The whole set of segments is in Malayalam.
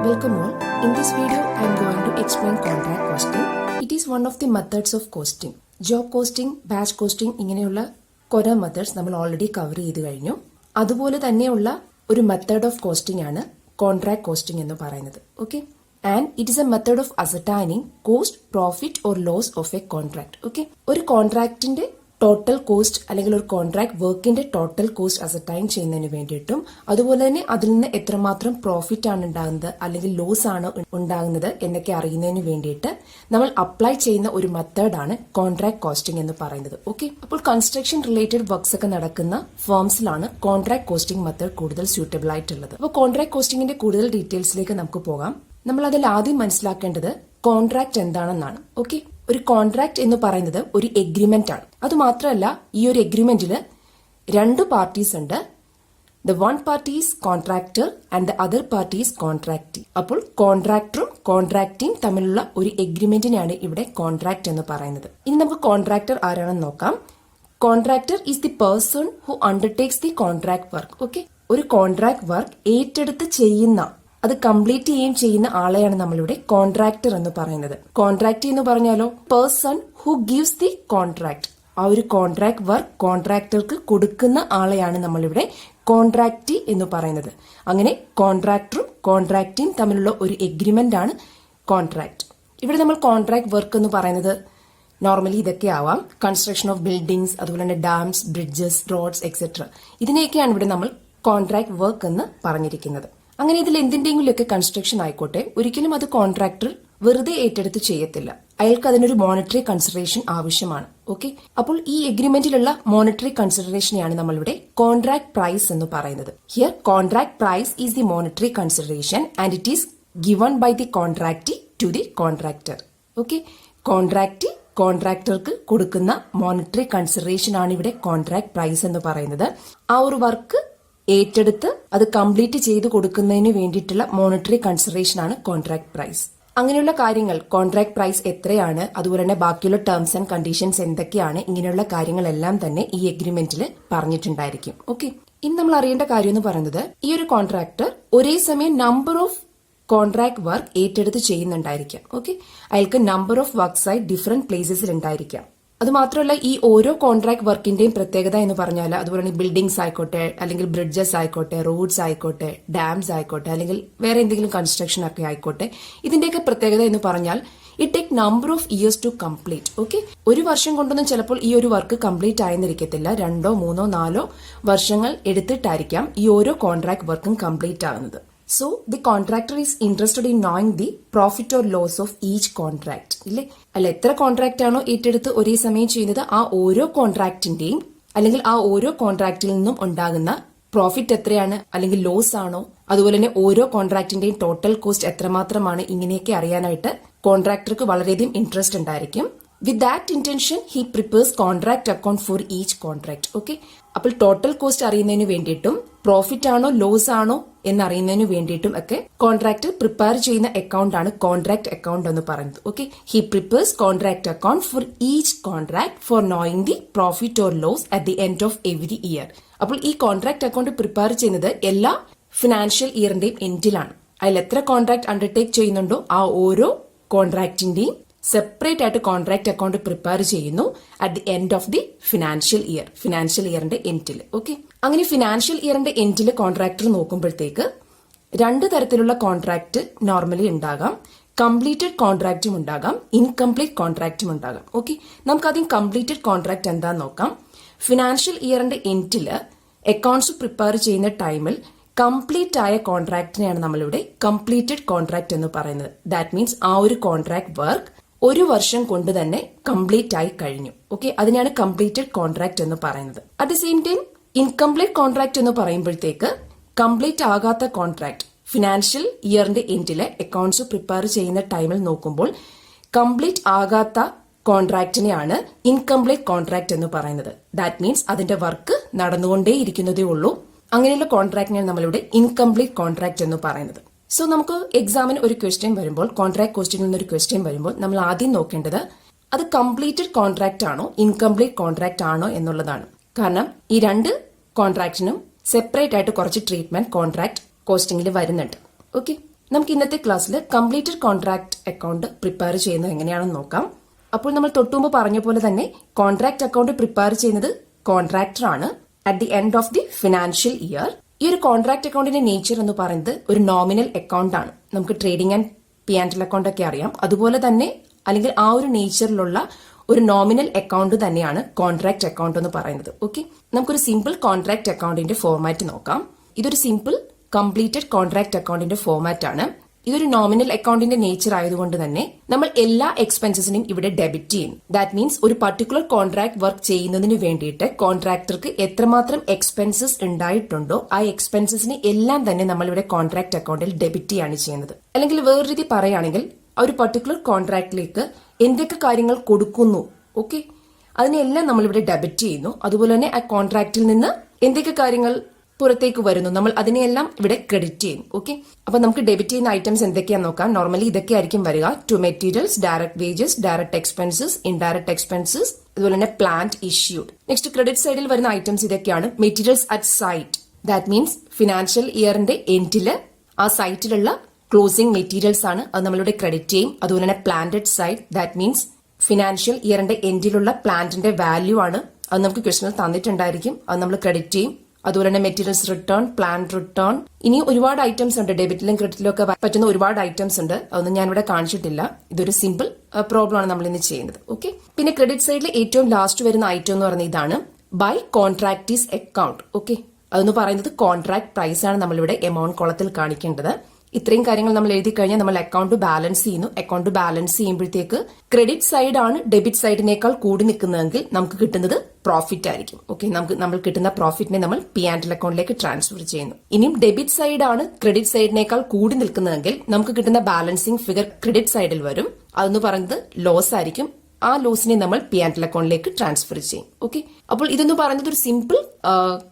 Welcome all. In this video, I am going to explain contract costing. It is one of the methods of costing. Job costing, batch costing ഇങ്ങനെയുള്ള കുറെ മെത്തേഡ്സ് നമ്മൾ ഓൾറെഡി കവർ ചെയ്ത് കഴിഞ്ഞു. അതുപോലെ തന്നെയുള്ള ഒരു മെത്തേഡ് ഓഫ് കോസ്റ്റിംഗ് ആണ് കോൺട്രാക്ട് കോസ്റ്റിംഗ് എന്ന് പറയുന്നത്. Okay, and it is a method of ascertaining cost, profit or loss of a contract. Okay, ഒരു കോൺട്രാക്ടിന്റെ ടോട്ടൽ കോസ്റ്റ് അല്ലെങ്കിൽ ഒരു കോൺട്രാക്ട് വർക്കിന്റെ ടോട്ടൽ കോസ്റ്റ് അസർട്ടൈൻ ചെയ്യുന്നതിന് വേണ്ടിയിട്ടും അതുപോലെ തന്നെ അതിൽ നിന്ന് എത്രമാത്രം പ്രോഫിറ്റ് ആണ് ഉണ്ടാകുന്നത് അല്ലെങ്കിൽ ലോസ് ആണ് ഉണ്ടാകുന്നത് എന്നൊക്കെ അറിയുന്നതിന് വേണ്ടിയിട്ട് നമ്മൾ അപ്ലൈ ചെയ്യുന്ന ഒരു മെത്തേഡാണ് കോൺട്രാക്ട് കോസ്റ്റിംഗ് എന്ന് പറയുന്നത്. ഓക്കെ, അപ്പോൾ കൺസ്ട്രക്ഷൻ റിലേറ്റഡ് വർക്ക്സ് ഒക്കെ നടക്കുന്ന ഫേംസിലാണ് കോൺട്രാക്ട് കോസ്റ്റിംഗ് മെത്തേഡ് കൂടുതൽ സ്യൂട്ടബിൾ ആയിട്ടുള്ളത്. അപ്പോൾ കോൺട്രാക്ട് കോസ്റ്റിംഗിന്റെ കൂടുതൽ ഡീറ്റെയിൽസിലേക്ക് നമുക്ക് പോകാം. നമ്മൾ അതിൽ ആദ്യം മനസ്സിലാക്കേണ്ടത് കോൺട്രാക്ട് എന്താണെന്നാണ്. ഓക്കെ, ഒരു കോൺട്രാക്ട് എന്ന് പറയുന്നത് ഒരു എഗ്രിമെന്റ് ആണ്. അതുമാത്രമല്ല, ഈ ഒരു എഗ്രിമെന്റിൽ രണ്ട് പാർട്ടീസ് ഉണ്ട്. The one party is contractor and the other party is contractee. അപ്പോൾ കോൺട്രാക്ടറും കോൺട്രാക്റ്റിയും തമ്മിലുള്ള ഒരു എഗ്രിമെന്റിനെയാണ് ഇവിടെ കോൺട്രാക്ട് എന്ന് പറയുന്നത്. ഇനി നമുക്ക് കോൺട്രാക്ടർ ആരാണെന്ന് നോക്കാം. Contractor is the person who undertakes the contract work. Okay, ഒരു കോൺട്രാക്ട് വർക്ക് ഏറ്റെടുത്ത് ചെയ്യുന്ന, അത് കംപ്ലീറ്റ് ചെയ്യുന്ന ആളെയാണ് നമ്മളിവിടെ കോൺട്രാക്ടർ എന്ന് പറയുന്നത്. കോൺട്രാക്ട് എന്ന് പറഞ്ഞാലോ person who gives the contract. ആ ഒരു കോൺട്രാക്ട് വർക്ക് കോൺട്രാക്ടർക്ക് കൊടുക്കുന്ന ആളെയാണ് നമ്മളിവിടെ കോൺട്രാക്ടി എന്ന് പറയുന്നത്. അങ്ങനെ കോൺട്രാക്ടറും കോൺട്രാക്റ്റിയും തമ്മിലുള്ള ഒരു എഗ്രിമെന്റ് ആണ് കോൺട്രാക്ട്. ഇവിടെ നമ്മൾ കോൺട്രാക്ട് വർക്ക് എന്ന് പറയുന്നത് നോർമലി ഇതൊക്കെ ആവാം: കൺസ്ട്രക്ഷൻ ഓഫ് ബിൽഡിംഗ്സ്, അതുപോലെ തന്നെ ഡാംസ്, ബ്രിഡ്ജസ്, റോഡ്സ് എക്സെട്ര. ഇതിനെയൊക്കെയാണ് ഇവിടെ നമ്മൾ കോൺട്രാക്ട് വർക്ക് എന്ന് പറഞ്ഞിരിക്കുന്നത്. അങ്ങനെ ഇതിൽ എന്തിന്റെങ്കിലുമൊക്കെ കൺസ്ട്രക്ഷൻ ആയിക്കോട്ടെ, ഒരിക്കലും അത് കോൺട്രാക്ടർ വെറുതെ ഏറ്റെടുത്ത് ചെയ്യത്തില്ല. അയാൾക്ക് അതിനൊരു മോണിറ്ററി കൺസിഡറേഷൻ ആവശ്യമാണ്. ഓക്കെ, അപ്പോൾ ഈ എഗ്രിമെന്റിലുള്ള മോണിറ്ററി കൺസിഡറേഷനെയാണ് നമ്മളിവിടെ കോൺട്രാക്ട് പ്രൈസ് എന്ന് പറയുന്നത്. Here contract price is the monetary consideration and it is given by the contractee to the contractor. Okay, contractee കോൺട്രാക്ടർക്ക് കൊടുക്കുന്ന മോണിറ്ററി കൺസിഡറേഷൻ ആണ് ഇവിടെ കോൺട്രാക്ട് പ്രൈസ് എന്ന് പറയുന്നത്. ആ ഒരു വർക്ക് ഏറ്റെടുത്ത് അത് കംപ്ലീറ്റ് ചെയ്ത് കൊടുക്കുന്നതിന് വേണ്ടിയിട്ടുള്ള മോണിറ്ററി കൺസിഡറേഷൻ ആണ് കോൺട്രാക്ട് പ്രൈസ്. അങ്ങനെയുള്ള കാര്യങ്ങൾ, കോൺട്രാക്ട് പ്രൈസ് എത്രയാണ്, അതുപോലെ തന്നെ ബാക്കിയുള്ള ടേംസ് ആൻഡ് കണ്ടീഷൻസ് എന്തൊക്കെയാണ്, ഇങ്ങനെയുള്ള കാര്യങ്ങളെല്ലാം തന്നെ ഈ എഗ്രിമെന്റിൽ പറഞ്ഞിട്ടുണ്ടായിരിക്കും. ഓക്കെ, ഇനി നമ്മൾ അറിയേണ്ട കാര്യം എന്ന് പറയുന്നത്, ഈ ഒരു കോൺട്രാക്ടർ ഒരേ സമയം നമ്പർ ഓഫ് കോൺട്രാക്ട് വർക്ക് ഏറ്റെടുത്ത് ചെയ്യുന്നുണ്ടായിരിക്കാം. ഓക്കെ, അയാൾക്ക് നമ്പർ ഓഫ് വർക്ക്സ് ആയി ഡിഫറെന്റ് പ്ലേസസിൽ ഉണ്ടായിരിക്കാം. അത് മാത്രമല്ല, ഈ ഓരോ കോൺട്രാക്ട് വർക്കിന്റെയും പ്രത്യേകത എന്ന് പറഞ്ഞാൽ, അതുപോലെ ബിൽഡിംഗ്സ് ആയിക്കോട്ടെ, അല്ലെങ്കിൽ ബ്രിഡ്ജസ് ആയിക്കോട്ടെ, റോഡ്സ് ആയിക്കോട്ടെ, ഡാംസ് ആയിക്കോട്ടെ, അല്ലെങ്കിൽ വേറെ എന്തെങ്കിലും കൺസ്ട്രക്ഷൻ ഒക്കെ ആയിക്കോട്ടെ, ഇതിന്റെയൊക്കെ പ്രത്യേകത എന്ന് പറഞ്ഞാൽ it take number of years to complete. Okay, ഒരു വർഷം കൊണ്ടൊന്നും ചിലപ്പോൾ ഈ ഒരു വർക്ക് കംപ്ലീറ്റ് ആയെന്നിരിക്കത്തില്ല. 2, 3, 4 വർഷങ്ങൾ എടുത്തിട്ടായിരിക്കാം ഈ ഓരോ കോൺട്രാക്ട് വർക്കും കംപ്ലീറ്റ് ആകുന്നത്. So, the contractor is interested in knowing the profit or loss of each contract. ഇല്ലേ, അല്ല എത്ര കോൺട്രാക്ട് ആണോ ഏറ്റെടുത്ത് ഒരേ സമയം ചെയ്യുന്നത്, ആ ഓരോ കോൺട്രാക്ടിന്റെയും അല്ലെങ്കിൽ ആ ഓരോ കോൺട്രാക്റ്റിൽ നിന്നും ഉണ്ടാകുന്ന പ്രോഫിറ്റ് എത്രയാണ് അല്ലെങ്കിൽ ലോസ് ആണോ, അതുപോലെ തന്നെ ഓരോ കോൺട്രാക്ടിന്റെയും ടോട്ടൽ കോസ്റ്റ് എത്രമാത്രമാണ്, ഇങ്ങനെയൊക്കെ അറിയാനായിട്ട് കോൺട്രാക്ടർക്ക് വളരെയധികം ഇൻട്രസ്റ്റ് ഉണ്ടായിരിക്കും. With that intention, he prepares contract account for each contract. Okay, അപ്പോൾ ടോട്ടൽ കോസ്റ്റ് അറിയുന്നതിന് വേണ്ടിയിട്ടും പ്രോഫിറ്റ് ആണോ ലോസ് ആണോ എന്നറിയുന്നതിന് വേണ്ടിയിട്ടും ഒക്കെ കോൺട്രാക്ടർ പ്രിപ്പയർ ചെയ്യുന്ന അക്കൗണ്ട് ആണ് കോൺട്രാക്ട് അക്കൗണ്ട് എന്ന് പറയുന്നത്. Okay, he prepares contract account for each contract for knowing the profit or loss at the end of every year. അപ്പോൾ ഈ കോൺട്രാക്ട് അക്കൗണ്ട് പ്രിപ്പയർ ചെയ്യുന്നത് എല്ലാ ഫിനാൻഷ്യൽ ഇയറിന്റെയും എൻഡിലാണ്. അതിൽ എത്ര കോൺട്രാക്ട് അണ്ടർടേക്ക് ചെയ്യുന്നുണ്ടോ ആ ഓരോ കോൺട്രാക്ടിന്റെയും സെപ്പറേറ്റ് ആയിട്ട് കോൺട്രാക്ട് അക്കൗണ്ട് പ്രിപ്പയർ ചെയ്യുന്നു at the end of the financial ഇയറിന്റെ എൻഡിൽ. ഓക്കെ, അങ്ങനെ ഫിനാൻഷ്യൽ ഇയറിന്റെ എൻഡിൽ കോൺട്രാക്ടർ നോക്കുമ്പോഴത്തേക്ക് രണ്ട് തരത്തിലുള്ള കോൺട്രാക്ട് നോർമലി ഉണ്ടാകാം. കംപ്ലീറ്റഡ് കോൺട്രാക്റ്റും ഉണ്ടാകാം, ഇൻകംപ്ലീറ്റ് കോൺട്രാക്റ്റും ഉണ്ടാകാം. ഓക്കെ, നമുക്കാദ്യം കംപ്ലീറ്റഡ് കോൺട്രാക്ട് എന്താന്ന് നോക്കാം. ഫിനാൻഷ്യൽ ഇയറിന്റെ എൻഡിൽ അക്കൗണ്ട്സ് പ്രിപ്പയർ ചെയ്യുന്ന ടൈമിൽ കംപ്ലീറ്റ് ആയ കോൺട്രാക്ടിനെയാണ് നമ്മളിവിടെ കംപ്ലീറ്റഡ് കോൺട്രാക്ട് എന്ന് പറയുന്നത്. ദാറ്റ് മീൻസ് ആ ഒരു കോൺട്രാക്ട് വർക്ക് ഒരു വർഷം കൊണ്ട് തന്നെ കംപ്ലീറ്റ് ആയി കഴിഞ്ഞു. ഓക്കെ, അതിനാണ് കംപ്ലീറ്റഡ് കോൺട്രാക്ട് എന്ന് പറയുന്നത്. At the same time incomplete contract എന്ന് പറയുമ്പോഴത്തേക്ക് കംപ്ലീറ്റ് ആകാത്ത കോൺട്രാക്ട് ഫിനാൻഷ്യൽ ഇയറിന്റെ എൻഡിലെ അക്കൗണ്ട്സ് പ്രിപ്പയർ ചെയ്യുന്ന ടൈമിൽ നോക്കുമ്പോൾ കംപ്ലീറ്റ് ആകാത്ത കോൺട്രാക്ടിനെയാണ് ഇൻകംപ്ലീറ്റ് കോൺട്രാക്ട് എന്ന് പറയുന്നത്. ദാറ്റ് മീൻസ് അതിന്റെ വർക്ക് നടന്നുകൊണ്ടേയിരിക്കുന്നതേ ഉള്ളൂ. അങ്ങനെയുള്ള കോൺട്രാക്ടിനെയാണ് നമ്മളിവിടെ ഇൻകംപ്ലീറ്റ് കോൺട്രാക്ട് എന്ന് പറയുന്നത്. സോ നമുക്ക് എക്സാമിന് ഒരു ക്വസ്റ്റ്യൻ വരുമ്പോൾ, കോൺട്രാക്ട് കോസ്റ്റിംഗിൽ നിന്നൊരു ക്വസ്റ്റ്യൻ വരുമ്പോൾ നമ്മൾ ആദ്യം നോക്കേണ്ടത് അത് കംപ്ലീറ്റഡ് കോൺട്രാക്ട് ആണോ ഇൻകംപ്ലീറ്റ് കോൺട്രാക്ട് ആണോ എന്നുള്ളതാണ്. കാരണം ഈ രണ്ട് കോൺട്രാക്റ്റിനും സെപ്പറേറ്റ് ആയിട്ട് കുറച്ച് ട്രീറ്റ്മെന്റ് കോൺട്രാക്ട് കോസ്റ്റിംഗിൽ വരുന്നുണ്ട്. ഓക്കെ, നമുക്ക് ഇന്നത്തെ ക്ലാസ്സിൽ കംപ്ലീറ്റഡ് കോൺട്രാക്ട് അക്കൗണ്ട് പ്രിപ്പയർ ചെയ്യുന്നത് എങ്ങനെയാണെന്ന് നോക്കാം. അപ്പോൾ നമ്മൾ തൊട്ടുമുമ്പ് പറഞ്ഞ പോലെ തന്നെ കോൺട്രാക്ട് അക്കൗണ്ട് പ്രിപ്പയർ ചെയ്യുന്നത് കോൺട്രാക്ടർ ആണ് at the end of the financial year. ഈ ഒരു കോൺട്രാക്ട് അക്കൗണ്ടിന്റെ നേച്ചർ എന്ന് പറയുന്നത് ഒരു നോമിനൽ അക്കൗണ്ട് ആണ്. നമുക്ക് ട്രേഡിംഗ് ആൻഡ് P&L അക്കൗണ്ട് ഒക്കെ അറിയാം. അതുപോലെ തന്നെ അല്ലെങ്കിൽ ആ ഒരു നേച്ചറിലുള്ള ഒരു നോമിനൽ അക്കൗണ്ട് തന്നെയാണ് കോൺട്രാക്ട് അക്കൗണ്ട് എന്ന് പറയുന്നത്. ഓക്കെ, നമുക്കൊരു സിമ്പിൾ കോൺട്രാക്ട് അക്കൗണ്ടിന്റെ ഫോർമാറ്റ് നോക്കാം. ഇതൊരു സിമ്പിൾ കംപ്ലീറ്റഡ് കോൺട്രാക്ട് അക്കൗണ്ടിന്റെ ഫോർമാറ്റ് ആണ്. ഇതൊരു നോമിനൽ അക്കൗണ്ടിന്റെ നേച്ചർ ആയതുകൊണ്ട് തന്നെ നമ്മൾ എല്ലാ എക്സ്പെൻസസിനും ഇവിടെ ഡെബിറ്റ് ചെയ്യും. ദാറ്റ് മീൻസ് ഒരു പർട്ടിക്കുലർ കോൺട്രാക്ട് വർക്ക് ചെയ്യുന്നതിന് വേണ്ടിയിട്ട് കോൺട്രാക്ടർക്ക് എത്രമാത്രം എക്സ്പെൻസസ് ഉണ്ടായിട്ടുണ്ടോ ആ എക്സ്പെൻസസിന് എല്ലാം തന്നെ നമ്മൾ ഇവിടെ കോൺട്രാക്ട് അക്കൗണ്ടിൽ ഡെബിറ്റ് ചെയ്യാണ് ചെയ്യുന്നത്. അല്ലെങ്കിൽ വേറൊരു രീതി പറയുകയാണെങ്കിൽ ആ ഒരു പർട്ടിക്കുലർ കോൺട്രാക്ടിലേക്ക് എന്തൊക്കെ കാര്യങ്ങൾ കൊടുക്കുന്നു, ഓക്കെ, അതിനെല്ലാം നമ്മളിവിടെ ഡെബിറ്റ് ചെയ്യുന്നു. അതുപോലെ തന്നെ ആ കോൺട്രാക്റ്റിൽ നിന്ന് എന്തൊക്കെ കാര്യങ്ങൾ പുറത്തേക്ക് വരുന്നു നമ്മൾ അതിനെയെല്ലാം ഇവിടെ ക്രെഡിറ്റ് ചെയ്യും. ഓക്കെ, അപ്പൊ നമുക്ക് ഡെബിറ്റ് ചെയ്യുന്ന ഐറ്റംസ് എന്തൊക്കെയാന്ന് നോക്കാം. നോർമലി ഇതൊക്കെ ആയിരിക്കും വരിക: to materials, direct wages, direct expenses, indirect expenses, അതുപോലെ തന്നെ പ്ലാന്റ് ഇഷ്യൂഡ്. നെക്സ്റ്റ് ക്രെഡിറ്റ് സൈഡിൽ വരുന്ന ഐറ്റംസ് ഇതൊക്കെയാണ്. Materials at site, that means financial ഇയറിന്റെ എൻഡില് ആ സൈറ്റിലുള്ള ക്ലോസിംഗ് മെറ്റീരിയൽസ് ആണ്, അത് നമ്മളിവിടെ ക്രെഡിറ്റ് ചെയ്യും. അതുപോലെ തന്നെ planted site, that means financial ഇയറിന്റെ എൻഡിലുള്ള പ്ലാന്റിന്റെ വാല്യൂ ആണ്, അത് നമുക്ക് ക്വസ്റ്റനിൽ തന്നിട്ടുണ്ടായിരിക്കും, അത് നമ്മൾ ക്രെഡിറ്റ് ചെയ്യും. അതുപോലെ തന്നെ മെറ്റീരിയൽസ് റിട്ടേൺ, പ്ലാന്റ് റിട്ടേൺ, ഇനി ഒരുപാട് ഐറ്റംസ് ഉണ്ട്. ഡെബിറ്റിലും ക്രെഡിറ്റിലും ഒക്കെ പറ്റുന്ന ഒരുപാട് ഐറ്റംസ് ഉണ്ട്, അതൊന്നും ഞാനിവിടെ കാണിച്ചിട്ടില്ല. ഇതൊരു സിമ്പിൾ പ്രോബ്ലം ആണ് നമ്മൾ ഇന്ന് ചെയ്യുന്നത്. ഓക്കെ, പിന്നെ ക്രെഡിറ്റ് സൈഡിൽ ഏറ്റവും ലാസ്റ്റ് വരുന്ന ഐറ്റം എന്ന് പറയുന്നത് ഇതാണ്, ബൈ കോൺട്രാക്ടീസ് അക്കൗണ്ട്. ഓക്കെ, അതെന്ന് പറയുന്നത് കോൺട്രാക്ട് പ്രൈസ് ആണ് നമ്മളിവിടെ എമൗണ്ട് കോളത്തിൽ കാണിക്കേണ്ടത്. ഇത്രയും കാര്യങ്ങൾ നമ്മൾ എഴുതി കഴിഞ്ഞാൽ നമ്മൾ അക്കൗണ്ട് ബാലൻസ് ചെയ്യുന്നു. അക്കൗണ്ട് ബാലൻസ് ചെയ്യുമ്പോഴത്തേക്ക് ക്രെഡിറ്റ് സൈഡ് ആണ് ഡെബിറ്റ് സൈഡിനേക്കാൾ കൂടി നിൽക്കുന്നതെങ്കിൽ നമുക്ക് കിട്ടുന്നത് പ്രോഫിറ്റ് ആയിരിക്കും. ഓക്കെ, നമ്മൾ കിട്ടുന്ന പ്രോഫിറ്റിനെ നമ്മൾ P&L അക്കൗണ്ടിലേക്ക് ട്രാൻസ്ഫർ ചെയ്യുന്നു. ഇനിയും ഡെബിറ്റ് സൈഡ് ആണ് ക്രെഡിറ്റ് സൈഡിനേക്കാൾ കൂടി നിൽക്കുന്നതെങ്കിൽ നമുക്ക് കിട്ടുന്ന ബാലൻസിംഗ് ഫിഗർ ക്രെഡിറ്റ് സൈഡിൽ വരും. അതെന്ന് പറയുന്നത് ലോസ് ആയിരിക്കും. ആ ലോസിനെ നമ്മൾ P&L അക്കൗണ്ടിലേക്ക് ട്രാൻസ്ഫർ ചെയ്യും. ഓക്കെ, അപ്പോൾ ഇതെന്ന് പറയുന്നത് ഒരു സിമ്പിൾ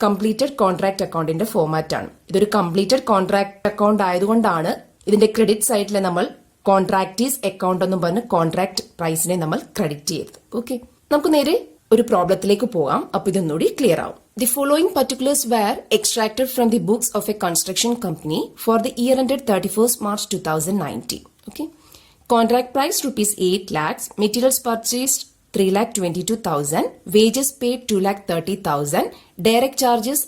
കംപ്ലീറ്റഡ് കോൺട്രാക്ട് അക്കൗണ്ടിന്റെ ഫോർമാറ്റ് ആണ്. ഇതൊരു കംപ്ലീറ്റഡ് കോൺട്രാക്ട് അക്കൗണ്ട് ആയതുകൊണ്ടാണ് ഇതിന്റെ ക്രെഡിറ്റ് സൈഡിലെ നമ്മൾ കോൺട്രാക്ടീസ് അക്കൗണ്ട് എന്നും പറഞ്ഞ് കോൺട്രാക്ട് പ്രൈസിനെ നമ്മൾ ക്രെഡിറ്റ് ചെയ്തത്. ഓക്കെ, നമുക്ക് നേരെ ഒരു പ്രോബ്ലത്തിലേക്ക് പോകാം. അപ്പൊ ഇതൊന്നുകൂടി ക്ലിയർ ആവും. The following particulars were extracted from the books of a construction company for the year ended 31st March 2019. Okay, contract price rupees 8 lakhs, materials purchased 3,22,000, wages paid 2,30,000, direct charges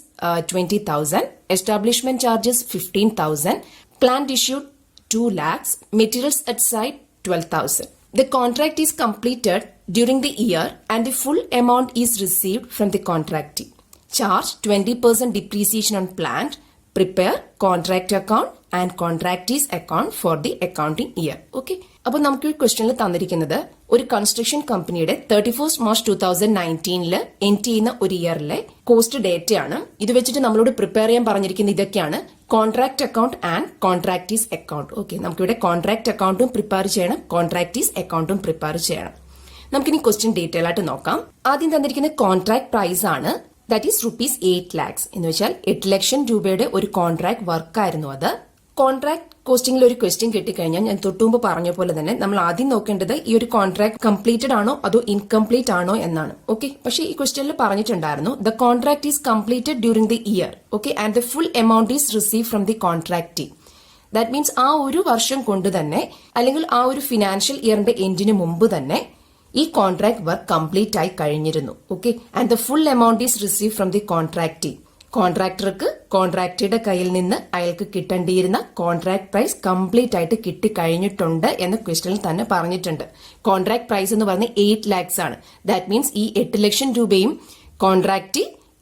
20,000, establishment charges 15,000, plant issued 2 lakhs, materials at site 12,000. The contract is completed during the year and the full amount is received from the contractee. Charge 20% depreciation on plant. Prepare contract account and contractees account for the accounting year. Okay, അപ്പോൾ നമുക്ക് ക്വസ്റ്റനിൽ തന്നിരിക്കുന്നത് ഒരു കൺസ്ട്രക്ഷൻ കമ്പനിയുടെ 31st March 2019 എൻഡ് ചെയ്യുന്ന ഒരു ഇയറിലെ കോസ്റ്റ് ഡേറ്റയാണ്. ഇത് വെച്ചിട്ട് നമ്മളോട് പ്രിപ്പയർ ചെയ്യാൻ പറഞ്ഞിരിക്കുന്ന ഇതൊക്കെയാണ്: contract account and contractee's account. Okay, നമുക്കിവിടെ കോൺട്രാക്ട് അക്കൗണ്ടും പ്രിപ്പയർ ചെയ്യണം, കോൺട്രാക്ടീസ് അക്കൗണ്ടും പ്രിപ്പയർ ചെയ്യണം. നമുക്കിനി ക്വസ്റ്റ്യൻ ഡീറ്റെയിൽ ആയിട്ട് നോക്കാം. ആദ്യം തന്നിരിക്കുന്ന കോൺട്രാക്ട് പ്രൈസ് ആണ്, ദാറ്റ് ഈസ് rupees 8 lakhs. എന്ന് വെച്ചാൽ 8 ലക്ഷം രൂപയുടെ ഒരു കോൺട്രാക്ട് വർക്കായിരുന്നു അത്. കോൺട്രാക്ട് കോസ്റ്റിംഗിൽ ഒരു ക്വസ്റ്റ്യൻ കിട്ടിക്കഴിഞ്ഞാൽ ഞാൻ തൊട്ടുമുമ്പ് പറഞ്ഞ പോലെ തന്നെ നമ്മൾ ആദ്യം നോക്കേണ്ടത് ഈ ഒരു കോൺട്രാക്ട് കംപ്ലീറ്റഡ് ആണോ അതോ ഇൻകംപ്ലീറ്റ് ആണോ എന്നാണ്. ഓക്കെ, പക്ഷേ ഈ ക്വസ്റ്റ്യനിൽ പറഞ്ഞിട്ടുണ്ടായിരുന്നു the contract is completed during the year. Okay, and the full amount is receive from the contractee. That means ആ ഒരു വർഷം കൊണ്ട് തന്നെ അല്ലെങ്കിൽ ആ ഒരു ഫിനാൻഷ്യൽ ഇയറിന്റെ എൻഡിന് മുമ്പ് തന്നെ ഈ കോൺട്രാക്ട് വർക്ക് കംപ്ലീറ്റ് ആയി കഴിഞ്ഞിരുന്നു. Okay, and the full amount is receive from the contractee. കോൺട്രാക്ടർക്ക് കോൺട്രാക്ടറുടെ കയ്യിൽ നിന്ന് അയാൾക്ക് കിട്ടേണ്ടിയിരുന്ന കോൺട്രാക്ട് പ്രൈസ് കംപ്ലീറ്റ് ആയിട്ട് കിട്ടിക്കഴിഞ്ഞിട്ടുണ്ട് എന്ന് ക്വസ്റ്റനിൽ തന്നെ പറഞ്ഞിട്ടുണ്ട്. കോൺട്രാക്ട് പ്രൈസ് എന്ന് പറഞ്ഞാൽ 8 lakhs ആണ്. ദാറ്റ് മീൻസ് ഈ 8 ലക്ഷം രൂപയും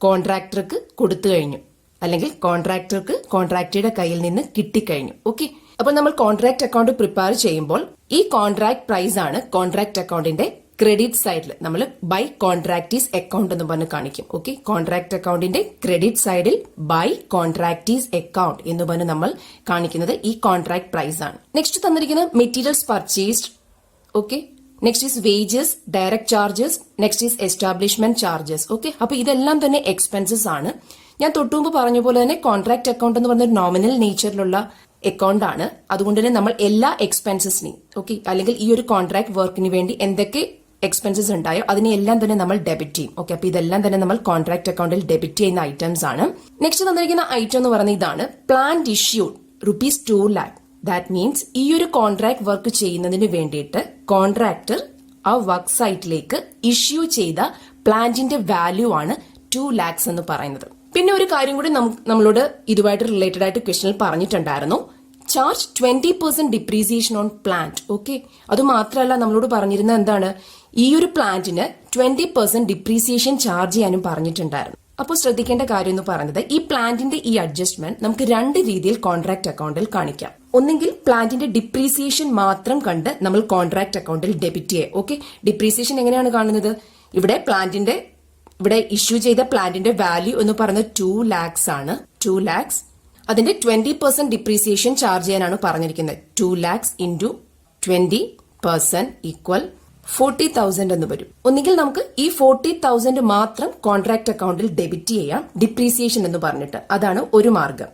കോൺട്രാക്ടർക്ക് കൊടുത്തു കഴിഞ്ഞു, അല്ലെങ്കിൽ കോൺട്രാക്ടർക്ക് കോൺട്രാക്ടറുടെ കയ്യിൽ നിന്ന് കിട്ടിക്കഴിഞ്ഞു. ഓക്കെ, അപ്പോൾ നമ്മൾ കോൺട്രാക്ട് അക്കൗണ്ട് പ്രിപ്പയർ ചെയ്യുമ്പോൾ ഈ കോൺട്രാക്ട് പ്രൈസ് ആണ് കോൺട്രാക്ട് അക്കൗണ്ടിന്റെ ക്രെഡിറ്റ് സൈഡിൽ നമ്മൾ ബൈ കോൺട്രാക്ടീസ് അക്കൗണ്ട് എന്ന് പറഞ്ഞ് കാണിക്കും. ഓക്കെ, കോൺട്രാക്ട് അക്കൗണ്ടിന്റെ ക്രെഡിറ്റ് സൈഡിൽ ബൈ കോൺട്രാക്ടീസ് അക്കൗണ്ട് എന്ന് പറഞ്ഞ് നമ്മൾ കാണിക്കുന്നത് ഈ കോൺട്രാക്ട് പ്രൈസ് ആണ്. നെക്സ്റ്റ് തന്നിരിക്കുന്നത് materials purchased. Okay, next is wages, direct charges, next is establishment charges. Okay, അപ്പൊ ഇതെല്ലാം തന്നെ എക്സ്പെൻസസ് ആണ്. ഞാൻ തൊട്ടുമുമ്പ് പറഞ്ഞ പോലെ തന്നെ കോൺട്രാക്ട് അക്കൗണ്ട് എന്ന് പറഞ്ഞ നോമിനൽ നേച്ചറിലുള്ള അക്കൗണ്ട് ആണ്. അതുകൊണ്ട് തന്നെ നമ്മൾ എല്ലാ എക്സ്പെൻസസിനെയും, ഓക്കെ, അല്ലെങ്കിൽ ഈ ഒരു കോൺട്രാക്ട് വർക്കിന് വേണ്ടി എന്തൊക്കെ എക്സ്പെൻസസ് ഉണ്ടായോ അതിനെല്ലാം തന്നെ നമ്മൾ ഡെബിറ്റ് ചെയ്യും. ഓക്കെ, അപ്പൊ ഇതെല്ലാം തന്നെ നമ്മൾ കോൺട്രാക്ട് അക്കൗണ്ടിൽ ഡെബിറ്റ് ചെയ്യുന്ന ഐറ്റംസ് ആണ്. നെക്സ്റ്റ് തന്നിരിക്കുന്ന ഐറ്റം എന്ന് പറയുന്നത് ഇതാണ്, plant issued rupees 2 lakh. That means ഈ ഒരു കോൺട്രാക്ട് വർക്ക് ചെയ്യുന്നതിന് വേണ്ടിയിട്ട് കോൺട്രാക്ടർ ആ വർക്ക് സൈറ്റിലേക്ക് ഇഷ്യൂ ചെയ്ത പ്ലാന്റിന്റെ വാല്യൂ ആണ് 2 lakhs എന്ന് പറയുന്നത്. പിന്നെ ഒരു കാര്യം കൂടി നമ്മളോട് ഇതുമായിട്ട് റിലേറ്റഡ് ആയിട്ട് ക്വസ്റ്റനിൽ പറഞ്ഞിട്ടുണ്ടായിരുന്നു. Charge 20% depreciation on plant. Okay, അത് മാത്രമല്ല നമ്മളോട് പറഞ്ഞിരുന്ന എന്താണ്, ഈ ഒരു പ്ലാന്റിന് 20% ഡിപ്രീസിയേഷൻ ചാർജ് ചെയ്യാനും പറഞ്ഞിട്ടുണ്ടായിരുന്നു. അപ്പോൾ ശ്രദ്ധിക്കേണ്ട കാര്യം എന്ന് പറയുന്നത്, ഈ പ്ലാന്റിന്റെ ഈ അഡ്ജസ്റ്റ്മെന്റ് നമുക്ക് 2 രീതിയിൽ കോൺട്രാക്ട് അക്കൗണ്ടിൽ കാണിക്കാം. ഒന്നെങ്കിൽ പ്ലാന്റിന്റെ ഡിപ്രീസിയേഷൻ മാത്രം കണ്ട് നമ്മൾ കോൺട്രാക്ട് അക്കൗണ്ടിൽ ഡെബിറ്റ് ചെയ്യുക. ഓക്കെ, ഡിപ്രീസിയേഷൻ എങ്ങനെയാണ് കാണുന്നത്, ഇവിടെ ഇഷ്യൂ ചെയ്ത പ്ലാന്റിന്റെ വാല്യൂ എന്ന് പറയുന്നത് 2 lakhs ആണ്. 2 lakhs അതിന്റെ 20% ഡിപ്രീസിയേഷൻ ചാർജ് ചെയ്യാനാണ് പറഞ്ഞിരിക്കുന്നത്. 2 lakhs into 20% ഈക്വൽ 40,000 എന്ന് വരും. ഒന്നുകിൽ നമുക്ക് ഈ 40,000 മാത്രം കോൺട്രാക്ട് അക്കൗണ്ടിൽ ഡെബിറ്റ് ചെയ്യാം ഡിപ്രീസിയേഷൻ എന്ന് പറഞ്ഞിട്ട്. അതാണ് ഒരു മാർഗം.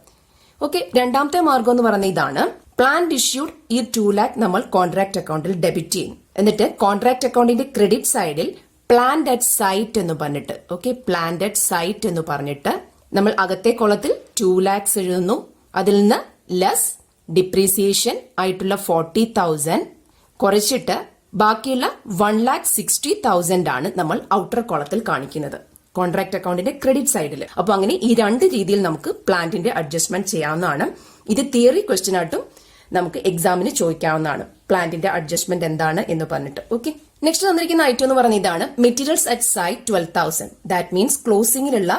ഓക്കെ, രണ്ടാമത്തെ മാർഗം എന്ന് പറയുന്നത് ഇതാണ്. പ്ലാന്റ് ഇഷ്യൂഡ് ഈ 2 lakh നമ്മൾ കോൺട്രാക്ട് അക്കൗണ്ടിൽ ഡെബിറ്റ് ചെയ്യും. എന്നിട്ട് കോൺട്രാക്ട് അക്കൗണ്ടിന്റെ ക്രെഡിറ്റ് സൈഡിൽ പ്ലാന്റ് അറ്റ് സൈറ്റ് എന്ന് പറഞ്ഞിട്ട്, ഓക്കെ, പ്ലാന്റ് അറ്റ് സൈറ്റ് എന്ന് പറഞ്ഞിട്ട് നമ്മൾ അകത്തെ കോളത്തിൽ 2 lakhs എഴുതുന്നു. അതിൽ നിന്ന് ലെസ് ഡിപ്രീസിയേഷൻ ആയിട്ടുള്ള 40,000 കുറച്ചിട്ട് ബാക്കിയുള്ള 1,60,000 ആണ് നമ്മൾ ഔട്ടർ കോളത്തിൽ കാണിക്കുന്നത് കോൺട്രാക്ട് അക്കൗണ്ടിന്റെ ക്രെഡിറ്റ് സൈഡിൽ. അപ്പൊ അങ്ങനെ ഈ 2 രീതിയിൽ നമുക്ക് പ്ലാന്റിന്റെ അഡ്ജസ്റ്റ്മെന്റ് ചെയ്യാവുന്നതാണ്. ഇത് തിയറി ക്വസ്റ്റ്യൻ ആയിട്ടും നമുക്ക് എക്സാമിന് ചോദിക്കാവുന്നതാണ്, പ്ലാന്റിന്റെ അഡ്ജസ്റ്റ്മെന്റ് എന്താണ് എന്ന് പറഞ്ഞിട്ട്. ഓക്കെ, നെക്സ്റ്റ് തന്നിരിക്കുന്ന ഐറ്റം എന്ന് പറഞ്ഞ ഇതാണ്. Materials at site 12,000. That means ക്ലോസിംഗിലുള്ള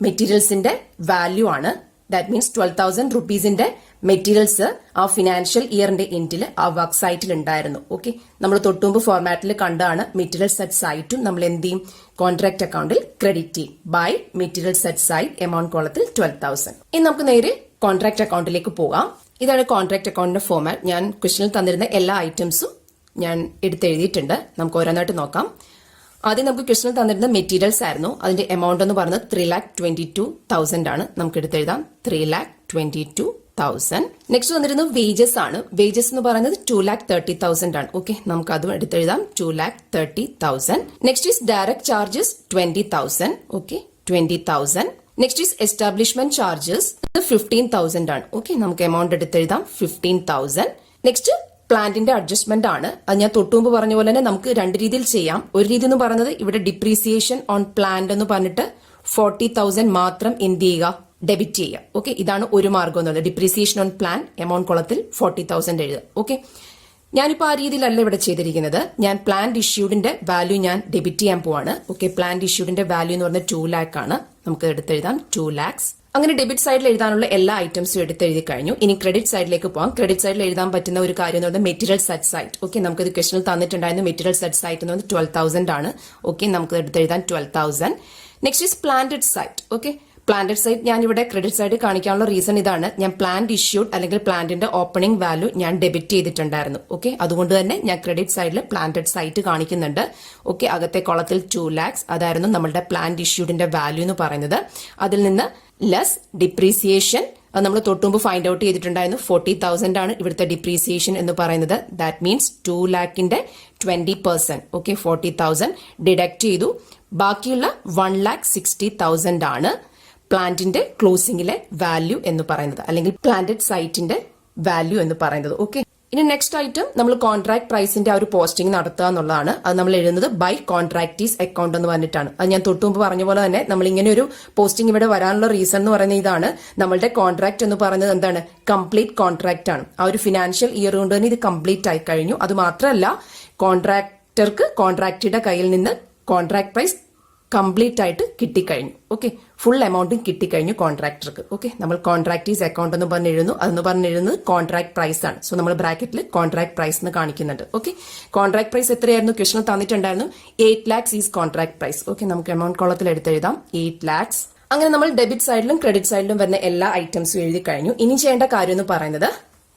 മെറ്റീരിയൽസിന്റെ വാല്യൂ ആണ്. ദാറ്റ് മീൻസ് 12,000 റുപ്പീസിന്റെ മെറ്റീരിയൽസ് ആ ഫിനാൻഷ്യൽ ഇയറിന്റെ എൻഡിൽ ആ വർക്ക് സൈറ്റിൽ ഉണ്ടായിരുന്നു. ഓക്കെ, നമ്മൾ തൊട്ടുമുമ്പ് ഫോർമാറ്റിൽ കണ്ടാണ് മെറ്റീരിയൽസ് അറ്റ് സൈറ്റും നമ്മൾ എന്ത് ചെയ്യും, കോൺട്രാക്ട് അക്കൗണ്ടിൽ ക്രെഡിറ്റ് ചെയ്യും. By materials at site amount കോളത്തിൽ 12,000. ഇനി നമുക്ക് നേരെ കോൺട്രാക്ട് അക്കൗണ്ടിലേക്ക് പോകാം. ഇതാണ് കോൺട്രാക്ട് അക്കൗണ്ടിന്റെ ഫോർമാറ്റ്. ഞാൻ ക്വസ്റ്റനിൽ തന്നിരുന്ന എല്ലാ ഐറ്റംസും ഞാൻ എടുത്തെഴുതിയിട്ടുണ്ട്. നമുക്ക് ഓരോന്നായിട്ട് നോക്കാം. ആദ്യം നമുക്ക് ക്വസ്റ്റനിൽ തന്നിരുന്ന മെറ്റീരിയൽസ് ആയിരുന്നു. അതിന്റെ എമൗണ്ട് എന്ന് പറയുന്നത് 3,22,000 ആണ്. നമുക്ക് എടുത്തെഴുതാം 3,22,000. നെക്സ്റ്റ് വന്നിരുന്നത് വേജസ് ആണ്. വേജസ് എന്ന് പറയുന്നത് 2,30,000 ആണ്. ഓക്കെ, നമുക്ക് അതും എടുത്തെഴുതാം 2,30,000. Next is direct charges 20,000. Okay, 20,000. Next is establishment charges 15,000 ആണ്. ഓക്കെ, നമുക്ക് എമൗണ്ട് എടുത്തെഴുതാം 15,000. നെക്സ്റ്റ് പ്ലാന്റിന്റെ അഡ്ജസ്റ്റ്മെന്റ് ആണ്. അത് ഞാൻ തൊട്ടുമുമ്പ് പറഞ്ഞ പോലെ തന്നെ നമുക്ക് 2 രീതിയിൽ ചെയ്യാം. ഒരു രീതി എന്ന് പറയുന്നത് ഇവിടെ ഡിപ്രീസിയേഷൻ ഓൺ പ്ലാന്റ് എന്ന് പറഞ്ഞിട്ട് 40,000 മാത്രം എന്ത് ചെയ്യുക, ഡെബിറ്റ് ചെയ്യുക. ഓക്കെ, ഇതാണ് ഒരു മാർഗം എന്നുള്ളത്. ഡിപ്രീസിയേഷൻ ഓൺ പ്ലാൻ എമൗണ്ട് കോളത്തിൽ 40,000 എഴുതുക. ഓക്കെ, ഞാനിപ്പോൾ ആ രീതിയിലല്ല ഇവിടെ ചെയ്തിരിക്കുന്നത്. ഞാൻ പ്ലാന്റ് ഇഷ്യൂഡിന്റെ വാല്യൂ ഞാൻ ഡെബിറ്റ് ചെയ്യാൻ പോവാണ്. ഓക്കെ, പ്ലാന്റ് ഇഷ്യൂഡിന്റെ വാല്യൂ എന്ന് പറഞ്ഞാൽ 2 lakh ആണ്. നമുക്ക് എടുത്തെഴുതാം 2 lakhs. അങ്ങനെ ഡെബിറ്റ് സൈഡിൽ എഴുതാനുള്ള എല്ലാ ഐറ്റംസും എടുത്തെഴുതി കഴിഞ്ഞു. ഇനി ക്രെഡിറ്റ് സൈഡിലേക്ക് പോകാം. ക്രെഡിറ്റ് സൈഡിൽ എഴുതാൻ പറ്റുന്ന ഒരു കാര്യം എന്ന് പറയുന്നത് മെറ്റീരിയൽസ് അറ്റ് സൈറ്റ്. ഓക്കെ, നമുക്കത് ക്വസ്റ്റനിൽ തന്നിട്ടുണ്ടായിരുന്നു. മെറ്റീരിയൽസ് അറ്റ് സൈറ്റ് എന്ന് പറഞ്ഞാൽ 12,000 ആണ്. ഓക്കെ, നമുക്ക് എടുത്തെഴുതാൻ 12,000. Next is plant at site. Okay, plant site ഞാൻ ഇവിടെ ക്രെഡിറ്റ് സൈഡ് കാണിക്കാനുള്ള റീസൺ ഇതാണ്. ഞാൻ പ്ലാന്റ് ഇഷ്യൂഡ് അല്ലെങ്കിൽ പ്ലാന്റിന്റെ ഓപ്പണിംഗ് വാല്യൂ ഞാൻ ഡെബിറ്റ് ചെയ്തിട്ടുണ്ടായിരുന്നു. ഓക്കെ, അതുകൊണ്ട് തന്നെ ഞാൻ ക്രെഡിറ്റ് സൈഡിൽ പ്ലാന്റഡ് സൈറ്റ് കാണിക്കുന്നുണ്ട്. ഓക്കെ, അകത്തെ കോളത്തിൽ 2 lakhs അതായിരുന്നു നമ്മളുടെ പ്ലാന്റ് ഇഷ്യൂഡിന്റെ വാല്യൂ എന്ന് പറയുന്നത്. അതിൽ നിന്ന് ലെസ് ഡിപ്രീസിയേഷൻ അത് നമ്മൾ തൊട്ടുമുമ്പ് ഫൈൻഡ് ഔട്ട് ചെയ്തിട്ടുണ്ടായിരുന്നു. 40,000 ആണ് ഇവിടുത്തെ ഡിപ്രീസിയേഷൻ എന്ന് പറയുന്നത്. That means 2 lakhന്റെ 20%. ഓക്കെ, 40,000 ഡിഡക്ട് ചെയ്തു. ബാക്കിയുള്ള 1,60,000 ആണ് പ്ലാന്റിന്റെ ക്ലോസിംഗിലെ വാല്യൂ എന്ന് പറയുന്നത്, അല്ലെങ്കിൽ പ്ലാന്റഡ് സൈറ്റിന്റെ വാല്യൂ എന്ന് പറയുന്നത്. ഓക്കെ, ഇനി നെക്സ്റ്റ് ഐറ്റം നമ്മൾ കോൺട്രാക്ട് പ്രൈസിന്റെ ആ ഒരു പോസ്റ്റിംഗ് നടത്തുക എന്നുള്ളതാണ്. അത് നമ്മൾ എഴുതുന്നത് ബൈ കോൺട്രാക്ടീസ് അക്കൗണ്ട് എന്ന് പറഞ്ഞിട്ടാണ്. അത് ഞാൻ തൊട്ടുമുമ്പ് പറഞ്ഞ പോലെ തന്നെ നമ്മൾ ഇങ്ങനെ ഒരു പോസ്റ്റിംഗ് ഇവിടെ വരാനുള്ള റീസൺ എന്ന് പറയുന്നത് ഇതാണ്. നമ്മളുടെ കോൺട്രാക്ട് എന്ന് പറയുന്നത് എന്താണ്, കംപ്ലീറ്റ് കോൺട്രാക്ട് ആണ്. ആ ഒരു ഫിനാൻഷ്യൽ ഇയർ കൊണ്ട് തന്നെ ഇത് കംപ്ലീറ്റ് ആയി കഴിഞ്ഞു. അത് മാത്രമല്ല കോൺട്രാക്ടർക്ക് കോൺട്രാക്റ്റിയുടെ കയ്യിൽ നിന്ന് കോൺട്രാക്ട് പ്രൈസ് കംപ്ലീറ്റ് ആയിട്ട് കിട്ടിക്കഴിഞ്ഞു. ഓക്കെ, ഫുൾ എമൗണ്ടും കിട്ടിക്കഴിഞ്ഞു കോൺട്രാക്ടർക്ക്. ഓക്കെ, നമ്മൾ കോൺട്രാക്ടീസ് അക്കൗണ്ട് എന്ന് പറഞ്ഞെഴുതുന്നു. അതെന്ന് പറഞ്ഞെഴുതുന്നത് കോൺട്രാക്ട് പ്രൈസ് ആണ്. സോ നമ്മൾ ബ്രാക്കറ്റിൽ കോൺട്രാക്ട് പ്രൈസ് എന്ന് കാണിക്കുന്നുണ്ട്. ഓക്കെ, കോൺട്രാക്ട് പ്രൈസ് എത്രയായിരുന്നു, ക്വസ്റ്റനിൽ തന്നിട്ടുണ്ടായിരുന്നു 8 lakhs is contract price. Okay, നമുക്ക് എമൗണ്ട് കോളത്തിൽ എടുത്തെഴുതാം 8 lakhs. അങ്ങനെ നമ്മൾ ഡെബിറ്റ് സൈഡിലും ക്രെഡിറ്റ് സൈഡിലും വരുന്ന എല്ലാ ഐറ്റംസും എഴുതി കഴിഞ്ഞു. ഇനി ചെയ്യേണ്ട കാര്യം എന്ന് പറയുന്നത്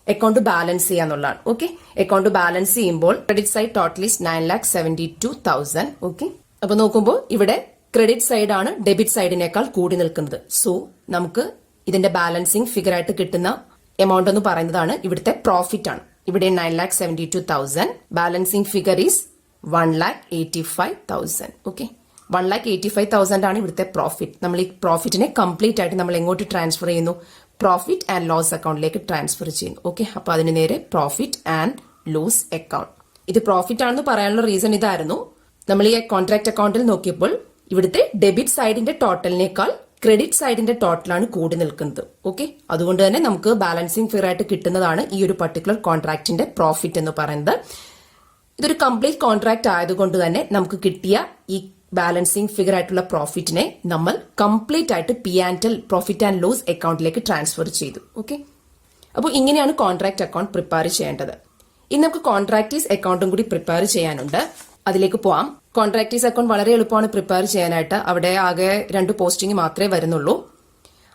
അക്കൗണ്ട് ബാലൻസ് ചെയ്യാന്നുള്ളതാണ്. ഓക്കെ, അക്കൗണ്ട് ബാലൻസ് ചെയ്യുമ്പോൾ credit side total is 9,72,000. Okay, അപ്പൊ നോക്കുമ്പോൾ ഇവിടെ ക്രെഡിറ്റ് സൈഡ് ആണ് ഡെബിറ്റ് സൈഡിനേക്കാൾ കൂടി നിൽക്കുന്നത്. സോ നമുക്ക് ഇതിന്റെ ബാലൻസിങ് ഫിഗർ ആയിട്ട് കിട്ടുന്ന എമൗണ്ട് എന്ന് പറയുന്നതാണ് ഇവിടുത്തെ പ്രോഫിറ്റ് ആണ്. ഇവിടെ 9,72,000. Balancing figure is 1,85,000. ഓക്കെ, 1,85,000 ആണ് ഇവിടുത്തെ പ്രോഫിറ്റ്. നമ്മൾ ഈ പ്രോഫിറ്റിനെ കംപ്ലീറ്റ് ആയിട്ട് നമ്മൾ എങ്ങോട്ട് ട്രാൻസ്ഫർ ചെയ്യുന്നു, പ്രോഫിറ്റ് ആൻഡ് ലോസ് അക്കൗണ്ടിലേക്ക് ട്രാൻസ്ഫർ ചെയ്യുന്നു. ഓക്കെ, അപ്പൊ അതിന് നേരെ പ്രോഫിറ്റ് ആൻഡ് ലോസ് അക്കൗണ്ട്. ഇത് പ്രോഫിറ്റ് ആണെന്ന് പറയാനുള്ള റീസൺ ഇതായിരുന്നു. നമ്മൾ ഈ കോൺട്രാക്ട് അക്കൗണ്ടിൽ നോക്കിയപ്പോൾ ഇവിടുത്തെ ഡെബിറ്റ് സൈഡിന്റെ ടോട്ടലിനേക്കാൾ ക്രെഡിറ്റ് സൈഡിന്റെ ടോട്ടലാണ് കൂടി നിൽക്കുന്നത്. ഓക്കെ, അതുകൊണ്ട് തന്നെ നമുക്ക് ബാലൻസിങ് ഫിയർ ആയിട്ട് കിട്ടുന്നതാണ് ഈ ഒരു പർട്ടിക്കുലർ കോൺട്രാക്ടിന്റെ പ്രോഫിറ്റ് എന്ന് പറയുന്നത്. ഇതൊരു കംപ്ലീറ്റ് കോൺട്രാക്ട് ആയതുകൊണ്ട് തന്നെ നമുക്ക് കിട്ടിയ ഈ ബാലൻസിങ് ഫിഗർ ആയിട്ടുള്ള പ്രോഫിറ്റിനെ നമ്മൾ കംപ്ലീറ്റ് ആയിട്ട് P&L പ്രോഫിറ്റ് ആൻഡ് ലോസ് അക്കൗണ്ടിലേക്ക് ട്രാൻസ്ഫർ ചെയ്തു. ഓക്കെ, അപ്പോൾ ഇങ്ങനെയാണ് കോൺട്രാക്ട് അക്കൗണ്ട് പ്രിപ്പയർ ചെയ്യേണ്ടത്. ഇനി നമുക്ക് കോൺട്രാക്ടീസ് അക്കൗണ്ടും കൂടി പ്രിപ്പയർ ചെയ്യാനുണ്ട്. അതിലേക്ക് പോവാം. കോൺട്രാക്ടീസ് അക്കൗണ്ട് വളരെ എളുപ്പമാണ് പ്രിപ്പയർ ചെയ്യാനായിട്ട്. അവിടെ ആകെ 2 പോസ്റ്റിംഗ് മാത്രമേ വരുന്നുള്ളൂ.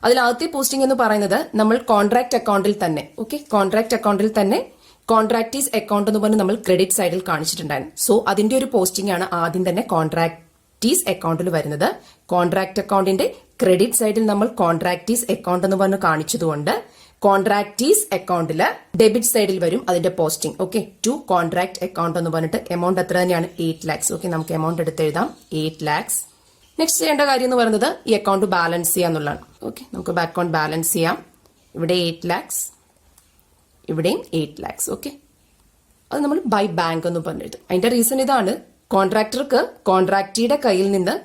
അതിൽ ആദ്യത്തെ പോസ്റ്റിംഗ് എന്ന് പറയുന്നത് നമ്മൾ കോൺട്രാക്ട് അക്കൗണ്ടിൽ തന്നെ, ഓക്കെ, കോൺട്രാക്ട് അക്കൗണ്ടിൽ തന്നെ കോൺട്രാക്ടീസ് അക്കൗണ്ട് എന്ന് പറഞ്ഞ് നമ്മൾ ക്രെഡിറ്റ് സൈഡിൽ കാണിച്ചിട്ടുണ്ടായിരുന്നു. സോ അതിന്റെ ഒരു പോസ്റ്റിംഗ് ആണ് ആദ്യം തന്നെ കോൺട്രാക്ടീസ് അക്കൗണ്ടിൽ വരുന്നത്. കോൺട്രാക്ട് അക്കൗണ്ടിന്റെ ക്രെഡിറ്റ് സൈഡിൽ നമ്മൾ കോൺട്രാക്ടീസ് അക്കൗണ്ട് എന്ന് പറഞ്ഞ് കാണിച്ചതുകൊണ്ട് കോൺട്രാക്ടീസ് അക്കൗണ്ടില് ഡെബിറ്റ് സൈഡിൽ വരും അതിന്റെ posting. Okay, to contract account എന്ന് പറഞ്ഞിട്ട് എമൗണ്ട് എത്ര തന്നെയാണ് 8 lakhs. ഓക്കെ, നമുക്ക് എമൗണ്ട് എടുത്ത് എഴുതാം 8 lakhs. നെക്സ്റ്റ് ചെയ്യേണ്ട കാര്യം എന്ന് പറയുന്നത് ഈ അക്കൗണ്ട് ബാലൻസ് ചെയ്യാന്നുള്ളതാണ്. ഓക്കെ, നമുക്ക് അക്കൗണ്ട് ബാലൻസ് ചെയ്യാം. ഇവിടെ 8 lakhs, ഇവിടെയും 8 lakhs. ഓക്കെ, അത് നമ്മൾ ബൈ ബാങ്ക് എന്ന് പറഞ്ഞത്. അതിന്റെ റീസൺ ഇതാണ്, കോൺട്രാക്ടർക്ക് കോൺട്രാക്റ്റിയുടെ കയ്യിൽ നിന്ന്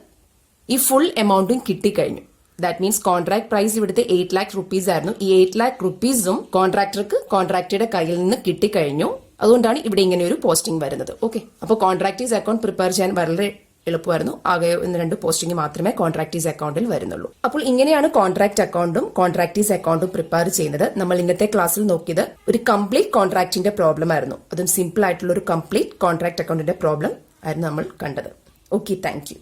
ഈ ഫുൾ എമൗണ്ടും കിട്ടിക്കഴിഞ്ഞു. ദാറ്റ് മീൻസ് കോൺട്രാക്ട് പ്രൈസ് ഇവിടുത്തെ 8 lakh rupees ആയിരുന്നു. ഈ 8 lakh rupeesഉം കോൺട്രാക്ടർക്ക് കോൺട്രാക്റ്റിയുടെ കയ്യിൽ നിന്ന് കിട്ടിക്കഴിഞ്ഞു. അതുകൊണ്ടാണ് ഇവിടെ ഇങ്ങനെ ഒരു പോസ്റ്റിംഗ് വരുന്നത്. ഓക്കെ, അപ്പോൾ കോൺട്രാക്ടീസ് അക്കൗണ്ട് പ്രിപ്പയർ ചെയ്യാൻ വളരെ എളുപ്പമായിരുന്നു. ആകെ 1-2 പോസ്റ്റിംഗ് മാത്രമേ കോൺട്രാക്ടീസ് അക്കൗണ്ടിൽ വരുന്നുള്ളൂ. അപ്പോൾ ഇങ്ങനെയാണ് കോൺട്രാക്ട് അക്കൗണ്ടും കോൺട്രാക്ടീസ് അക്കൗണ്ടും പ്രിപ്പയർ ചെയ്യുന്നത്. നമ്മൾ ഇന്നത്തെ ക്ലാസ്സിൽ നോക്കിയത് ഒരു കംപ്ലീറ്റ് കോൺട്രാക്ടിന്റെ പ്രോബ്ലം ആയിരുന്നു. അതും സിമ്പിൾ ആയിട്ടുള്ള ഒരു കംപ്ലീറ്റ് കോൺട്രാക്ട് അക്കൗണ്ടിന്റെ പ്രോബ്ലം ആയിരുന്നു നമ്മൾ കണ്ടത്. Okay, thank you.